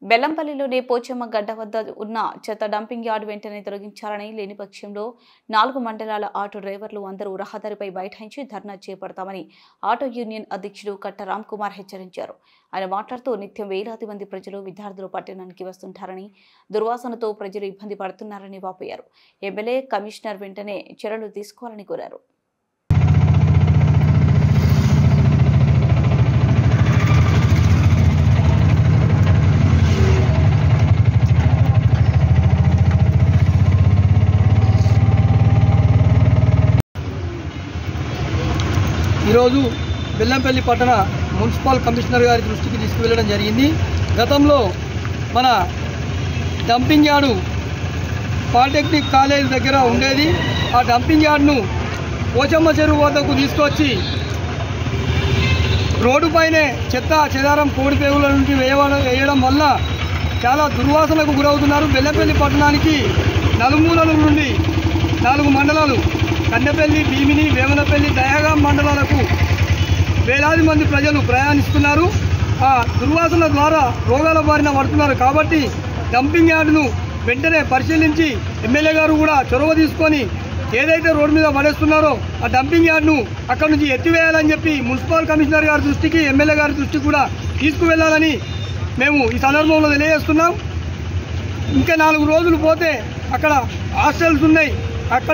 బెల్లంపల్లిలోని పోచమ్మ గడ్డ వద్ద ఉన్న చెత్త డంపింగ్ యార్డ్ వెంటనే తొలగించాలని లేని పక్షంలో 4 మండలాల ఆటో డ్రైవర్లు అందరూ రహదారిపై బైఠాయించి ధర్నా చేపడతామని ఆటో యూనియన్ అధ్యక్షుడు కట్ట రామ్ కుమార్ హెచ్చరించారు. ఆయన మాట్లాడుతూ నిత్యం వేలాది మంది ప్రజలు విద్యార్థులు పట్టణానికి వస్తుంటారని, దుర్వాసనతో ప్రజలు ఇబ్బంది పడుతున్నారని వాపోయారు. ఎమ్మెల్యే కమిషనర్ వెంటనే చర్యలు తీసుకోవాలని కోరారు. ఈరోజు బెల్లంపల్లి పట్టణ మున్సిపల్ కమిషనర్ గారి దృష్టికి తీసుకువెళ్ళడం జరిగింది. గతంలో మన డంపింగ్ యార్డు పాలిటెక్నిక్ కాలేజ్ దగ్గర ఉండేది. ఆ డంపింగ్ యార్డ్ను పోచమ్మ చెరువు వద్దకు తీసుకొచ్చి రోడ్డుపైనే చెత్త చెదారం కోడిపేగుల నుండి వేయడం వల్ల చాలా దుర్వాసనకు గురవుతున్నారు. బెల్లంపల్లి పట్టణానికి నలుమూలల నుండి 4 మండలాలు కన్నెపల్లి, భీమిని, వేమనపల్లి, దయాగాం మండలాలకు వేలాది మంది ప్రజలు ప్రయాణిస్తున్నారు. ఆ దుర్వాసన ద్వారా రోగాల బారిన పడుతున్నారు. కాబట్టి డంపింగ్ యార్డును వెంటనే పరిశీలించి ఎమ్మెల్యే గారు కూడా చొరవ తీసుకొని ఏదైతే రోడ్డు మీద పడేస్తున్నారో ఆ డంపింగ్ యార్డును అక్కడి నుంచి ఎత్తివేయాలని చెప్పి మున్సిపల్ కమిషనర్ గారి దృష్టికి, ఎమ్మెల్యే గారి దృష్టికి కూడా తీసుకువెళ్ళాలని మేము ఈ సందర్భంలో తెలియజేస్తున్నాం. ఇంకా 4 రోజులు పోతే అక్కడ హాస్టల్స్ ఉన్నాయి. అక్కడ